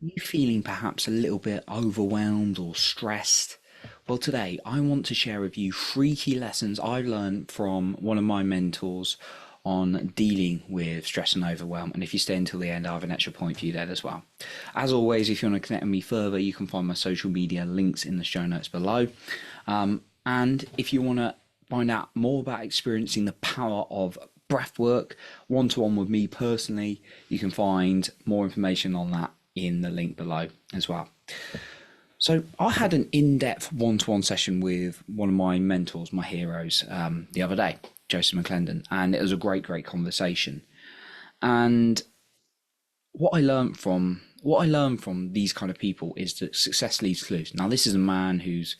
You feeling perhaps a little bit overwhelmed or stressed? Well, today I want to share with you three key lessons I learned from one of my mentors on dealing with stress and overwhelm. And if you stay until the end, I have an extra point for you there as well. As always, if you want to connect with me further, you can find my social media links in the show notes below. And if you want to find out more about experiencing the power of breath work one to one with me personally, you can find more information on that in the link below as well. So I had an in-depth one-to-one session with one of my mentors, my heroes, the other day, Joseph McClendon, and it was a great conversation. And what I learned from these kind of people is that success leaves clues. Now, this is a man who's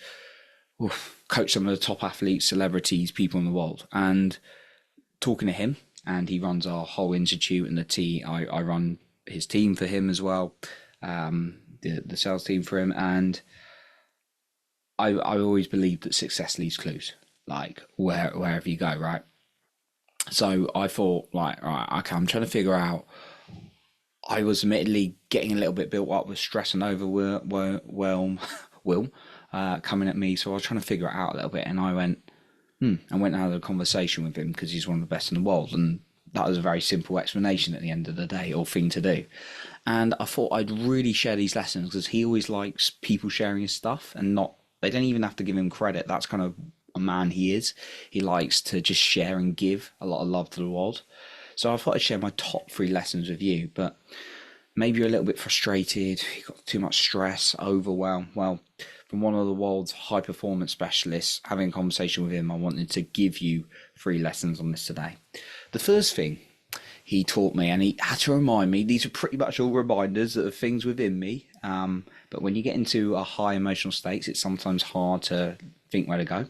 coached some of the top athletes, celebrities, people in the world, and talking to him, and he runs our whole institute and the team. I run his team for him as well, the sales team for him, and I always believe that success leaves clues, like wherever you go, right? So I thought, like, right, okay, I'm trying to figure out. I was admittedly getting a little bit built up with stress and overwhelm, will, coming at me. So I was trying to figure it out a little bit, and I went and had a conversation with him because he's one of the best in the world, and that was a very simple explanation at the end of the day, or thing to do. And I thought I'd really share these lessons because he always likes people sharing his stuff, and not they don't even have to give him credit. That's kind of a man he is. He likes to just share and give a lot of love to the world. So I thought I'd share my top three lessons with you, but maybe you're a little bit frustrated, you've got too much stress, overwhelm. Well, from one of the world's high performance specialists, having a conversation with him, I wanted to give you three lessons on this today. The first thing he taught me, and he had to remind me, these are pretty much all reminders of things within me. But when you get into a high emotional states, it's sometimes hard to think where to go.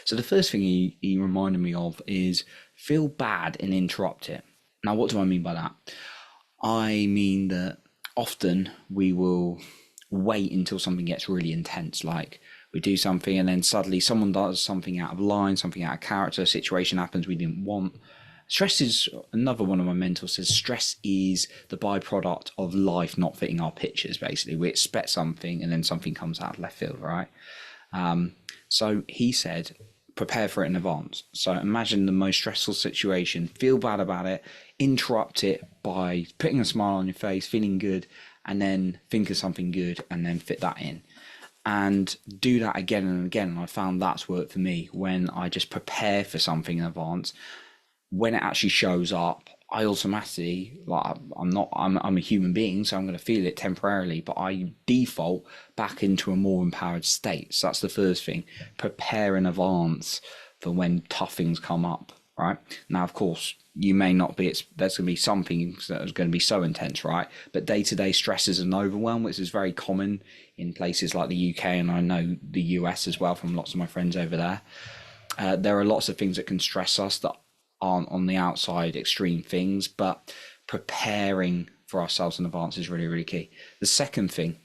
So the first thing he reminded me of is feel bad and interrupt it. Now, what do I mean by that? I mean that often we will wait until something gets really intense, like we do something and then suddenly someone does something out of line, something out of character, a situation happens we didn't want. Stress is another one of my mentors says stress is the byproduct of life not fitting our pictures, basically. We expect something and then something comes out of left field, right? So he said, prepare for it in advance. So imagine the most stressful situation, feel bad about it, interrupt it by putting a smile on your face, feeling good, and then think of something good and then fit that in. And do that again and again. And I found that's worked for me when I just prepare for something in advance. When it actually shows up, I automatically, like, I'm a human being, so I'm going to feel it temporarily, but I default back into a more empowered state. So that's the first thing. Prepare in advance for when tough things come up, right? Now, of course, you may not be, there's going to be some things that are going to be so intense, right? But day-to-day stresses and overwhelm, which is very common in places like the UK, and I know the US as well from lots of my friends over there. There are lots of things that can stress us that aren't on the outside extreme things, but preparing for ourselves in advance is really key. The second thing,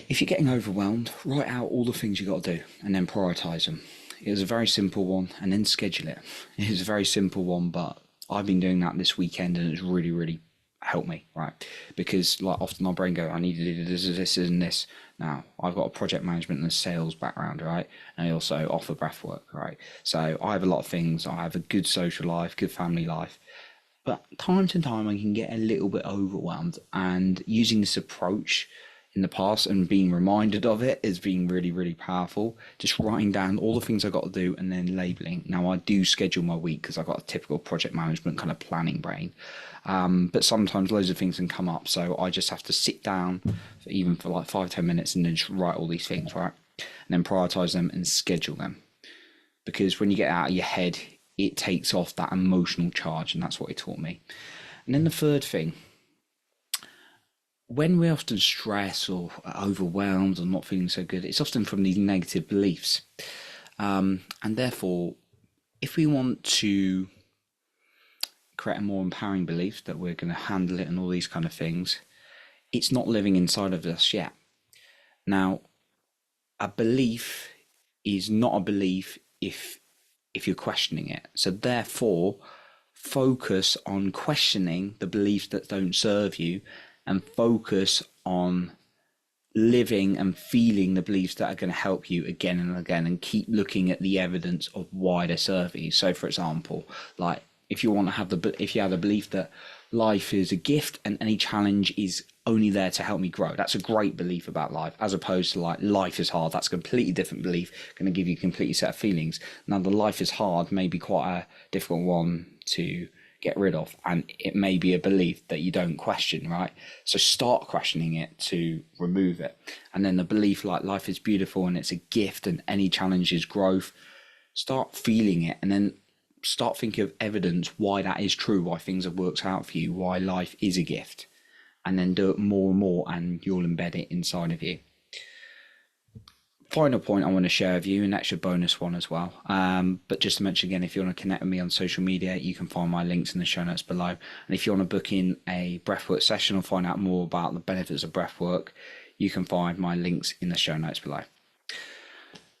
if you're getting overwhelmed, write out all the things you got to do and then prioritize them. It was a very simple one, and then schedule it. It was a very simple one, but I've been doing that this weekend and it's really helped me, right? Because like often our brain go, I need to do this and this. Now, I've got a project management and a sales background, right? And I also offer breath work, right? So I have a lot of things. I have a good social life, good family life. But time to time, I can get a little bit overwhelmed. And using this approach in the past and being reminded of it has been really powerful. Just writing down all the things I got to do and then labeling. Now, I do schedule my week because I've got a typical project management kind of planning brain. But sometimes loads of things can come up. So I just have to sit down for like 5-10 minutes and then just write all these things, right? And then prioritize them and schedule them. Because when you get out of your head, it takes off that emotional charge, and that's what it taught me. And then the third thing, when we're often stressed or overwhelmed or not feeling so good, it's often from these negative beliefs. And therefore, if we want to create a more empowering belief that we're going to handle it and all these kind of things, it's not living inside of us yet. Now, a belief is not a belief if you're questioning it. So therefore, focus on questioning the beliefs that don't serve you and focus on living and feeling the beliefs that are going to help you again and again, and keep looking at the evidence of why they serve you. So for example, like if you have the belief that life is a gift and any challenge is only there to help me grow, that's a great belief about life, as opposed to like life is hard. That's a completely different belief, going to give you a completely set of feelings. Now the life is hard may be quite a difficult one to get rid of, and it may be a belief that you don't question, right? So start questioning it to remove it. And then the belief like life is beautiful and it's a gift and any challenge is growth, start feeling it, and then start thinking of evidence why that is true, why things have worked out for you, why life is a gift, and then do it more and more, and you'll embed it inside of you. Final point I want to share with you, an extra bonus one as well. But just to mention again, if you want to connect with me on social media, you can find my links in the show notes below. And if you want to book in a breathwork session or find out more about the benefits of breathwork, you can find my links in the show notes below.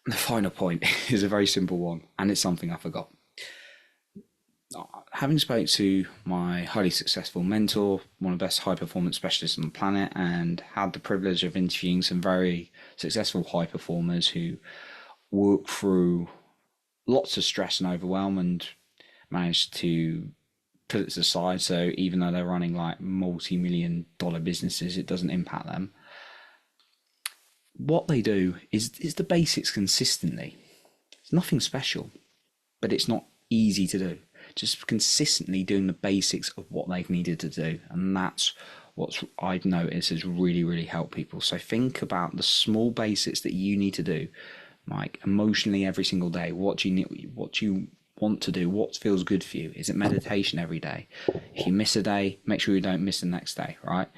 And the final point is a very simple one, and it's something I forgot. Having spoke to my highly successful mentor, one of the best high performance specialists on the planet, and had the privilege of interviewing some very successful high performers who work through lots of stress and overwhelm and managed to put it to the side. So even though they're running like multi-million-dollar businesses, it doesn't impact them. What they do is the basics consistently. It's nothing special, but it's not easy to do. Just consistently doing the basics of what they've needed to do. And that's what I've noticed has really, really helped people. So think about the small basics that you need to do, like emotionally every single day. What do you need, what do you want to do? What feels good for you? Is it meditation every day? If you miss a day, make sure you don't miss the next day, right?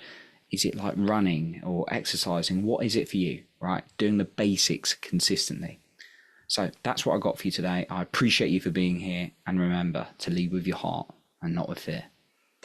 Is it like running or exercising? What is it for you, right? Doing the basics consistently. So that's what I got for you today. I appreciate you for being here, and remember to lead with your heart and not with fear.